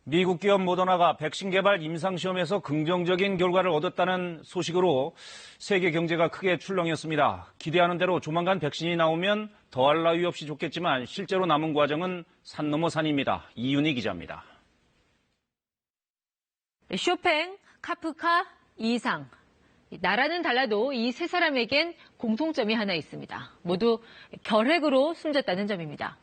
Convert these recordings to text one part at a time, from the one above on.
미국 기업 모더나가 백신 개발 임상시험에서 긍정적인 결과를 얻었다는 소식으로 세계 경제가 크게 출렁였습니다. 기대하는 대로 조만간 백신이 나오면 더할 나위 없이 좋겠지만 실제로 남은 과정은 산 넘어 산입니다. 이윤희 기자입니다. 쇼팽, 카프카, 이상. 나라는 달라도 이 세 사람에겐 공통점이 하나 있습니다. 모두 결핵으로 숨졌다는 점입니다.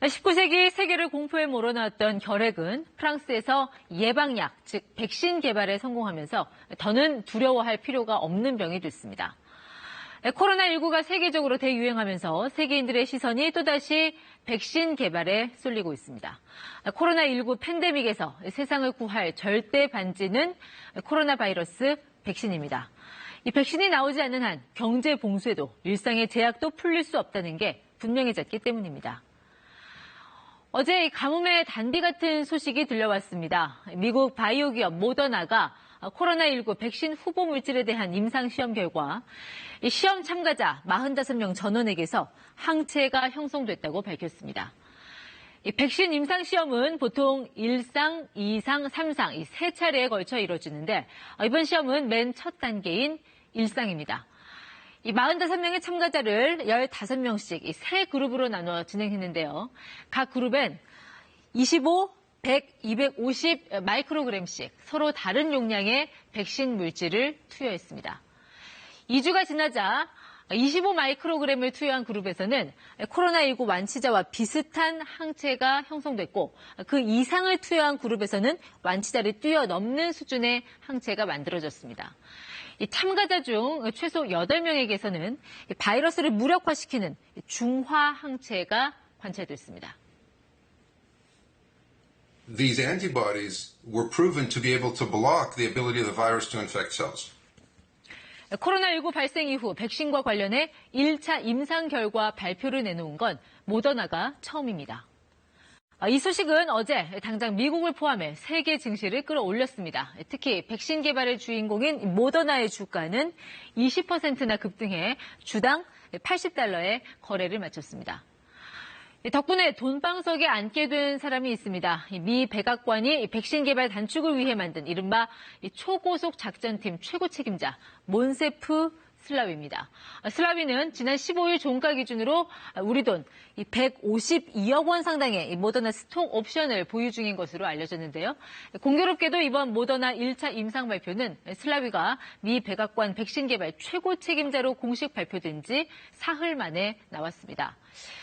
19세기 세계를 공포에 몰아넣었던 결핵은 프랑스에서 예방약, 즉 백신 개발에 성공하면서 더는 두려워할 필요가 없는 병이 됐습니다. 코로나19가 세계적으로 대유행하면서 세계인들의 시선이 또다시 백신 개발에 쏠리고 있습니다. 코로나19 팬데믹에서 세상을 구할 절대 반지는 코로나 바이러스 백신입니다. 이 백신이 나오지 않는 한 경제 봉쇄도 일상의 제약도 풀릴 수 없다는 게 분명해졌기 때문입니다. 어제 가뭄의 단비 같은 소식이 들려왔습니다. 미국 바이오 기업 모더나가 코로나19 백신 후보 물질에 대한 임상시험 결과 시험 참가자 45명 전원에게서 항체가 형성됐다고 밝혔습니다. 이 백신 임상시험은 보통 1상, 2상, 3상 이 세 차례에 걸쳐 이뤄지는데 이번 시험은 맨 첫 단계인 1상입니다. 이 45명의 참가자를 15명씩 이 세 그룹으로 나눠 진행했는데요. 각 그룹엔 25, 100, 250 마이크로그램씩 서로 다른 용량의 백신 물질을 투여했습니다. 2주가 지나자 25 마이크로그램을 투여한 그룹에서는 코로나19 완치자와 비슷한 항체가 형성됐고 그 이상을 투여한 그룹에서는 완치자를 뛰어넘는 수준의 항체가 만들어졌습니다. 이 참가자 중 최소 8명에게서는 바이러스를 무력화시키는 중화 항체가 관찰됐습니다. These antibodies were proven to be able to block the ability of the virus to infect cells. 코로나19 발생 이후 백신과 관련해 1차 임상 결과 발표를 내놓은 건 모더나가 처음입니다. 이 소식은 어제 당장 미국을 포함해 세계 증시를 끌어올렸습니다. 특히 백신 개발의 주인공인 모더나의 주가는 20%나 급등해 주당 $80의 거래를 마쳤습니다. 덕분에 돈방석에 앉게 된 사람이 있습니다. 미 백악관이 백신 개발 단축을 위해 만든 이른바 초고속 작전팀 최고 책임자 몬세프 슬라위입니다. 슬라위는 지난 15일 종가 기준으로 우리 돈 152억 원 상당의 모더나 스톡 옵션을 보유 중인 것으로 알려졌는데요. 공교롭게도 이번 모더나 1차 임상 발표는 슬라위가 미 백악관 백신 개발 최고 책임자로 공식 발표된 지 사흘 만에 나왔습니다.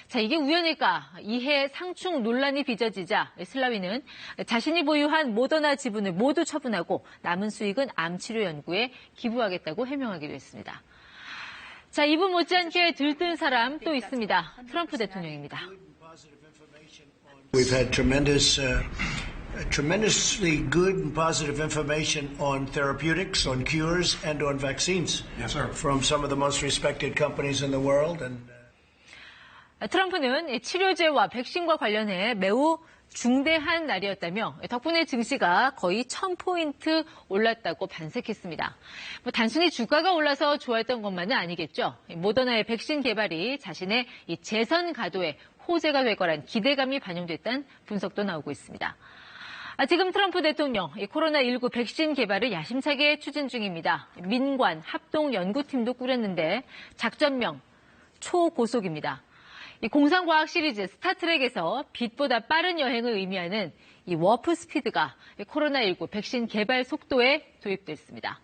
자, 이게 우연일까? 이해 상충 논란이 빚어지자 슬라위는 자신이 보유한 모더나 지분을 모두 처분하고 남은 수익은 암 치료 연구에 기부하겠다고 해명하기도 했습니다. 자, 이분 못지않게 들뜬 사람 또 있습니다. 트럼프 대통령입니다. We've had tremendously good and positive information on therapeutics, on cures, and on vaccines. Yes, sir. From some of the most respected companies in the world. 트럼프는 치료제와 백신과 관련해 매우 중대한 날이었다며 덕분에 증시가 거의 1000포인트 올랐다고 반색했습니다. 단순히 주가가 올라서 좋아했던 것만은 아니겠죠. 모더나의 백신 개발이 자신의 이 재선 가도에 호재가 될 거란 기대감이 반영됐다는 분석도 나오고 있습니다. 지금 트럼프 대통령 코로나19 백신 개발을 야심차게 추진 중입니다. 민관 합동연구팀도 꾸렸는데 작전명 초고속입니다. 이 공상과학 시리즈 스타트랙에서 빛보다 빠른 여행을 의미하는 이 워프 스피드가 코로나19 백신 개발 속도에 도입됐습니다.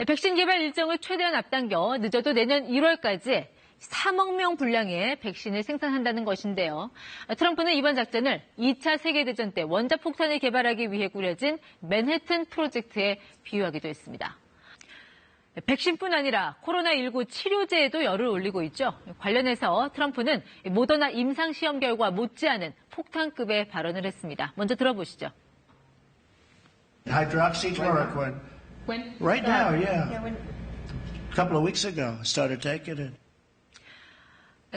백신 개발 일정을 최대한 앞당겨 늦어도 내년 1월까지 3억 명 분량의 백신을 생산한다는 것인데요. 트럼프는 이번 작전을 2차 세계대전 때 원자폭탄을 개발하기 위해 꾸려진 맨해튼 프로젝트에 비유하기도 했습니다. 백신뿐 아니라 코로나19 치료제에도 열을 올리고 있죠. 관련해서 트럼프는 모더나 임상시험 결과 못지않은 폭탄급의 발언을 했습니다. 먼저 들어보시죠. Hydroxychloroquine. When? Right now, yeah. When? A couple of weeks ago, I started taking it.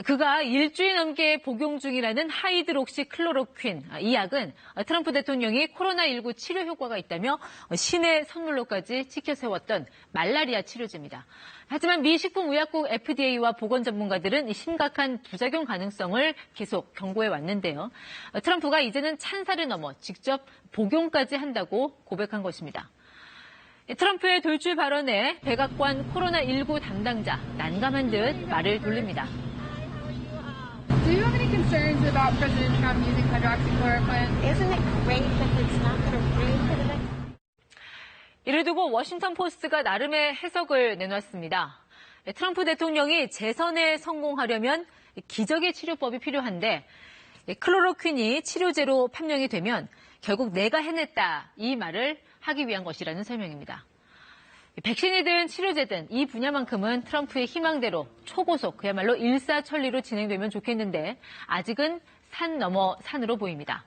그가 일주일 넘게 복용 중이라는 하이드록시 클로로퀸. 이 약은 트럼프 대통령이 코로나19 치료 효과가 있다며 신의 선물로까지 지켜세웠던 말라리아 치료제입니다. 하지만 미 식품의약국 FDA와 보건 전문가들은 심각한 부작용 가능성을 계속 경고해 왔는데요. 트럼프가 이제는 찬사를 넘어 직접 복용까지 한다고 고백한 것입니다. 트럼프의 돌출 발언에 백악관 코로나19 담당자 난감한 듯 말을 돌립니다. Do you have any concerns about President Trump using hydroxychloroquine? Isn't it great that it's not going to read for the next? 이를 두고 워싱턴 포스트가 나름의 해석을 내놨습니다. 트럼프 대통령이 재선에 성공하려면 기적의 치료법이 필요한데 클로로퀸이 치료제로 판명이 되면 결국 내가 해냈다 이 말을 하기 위한 것이라는 설명입니다. 백신이든 치료제든 이 분야만큼은 트럼프의 희망대로 초고속 그야말로 일사천리로 진행되면 좋겠는데 아직은 산 넘어 산으로 보입니다.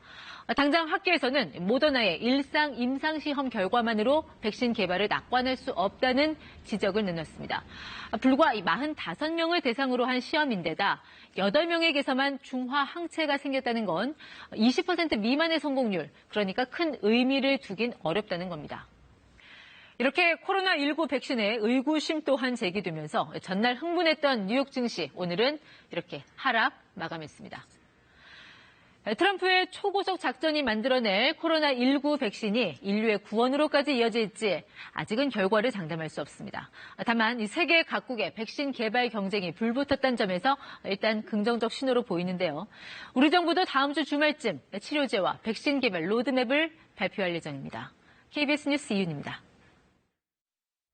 당장 학계에서는 모더나의 일상 임상시험 결과만으로 백신 개발을 낙관할 수 없다는 지적을 내놨습니다. 불과 45명을 대상으로 한 시험인데다 8명에게서만 중화 항체가 생겼다는 건 20% 미만의 성공률, 그러니까 큰 의미를 두긴 어렵다는 겁니다. 이렇게 코로나19 백신의 의구심 또한 제기되면서 전날 흥분했던 뉴욕 증시, 오늘은 이렇게 하락 마감했습니다. 트럼프의 초고속 작전이 만들어낼 코로나19 백신이 인류의 구원으로까지 이어질지 아직은 결과를 장담할 수 없습니다. 다만 이 세계 각국의 백신 개발 경쟁이 불붙었다는 점에서 일단 긍정적 신호로 보이는데요. 우리 정부도 다음 주 주말쯤 치료제와 백신 개발 로드맵을 발표할 예정입니다. KBS 뉴스 이윤입니다.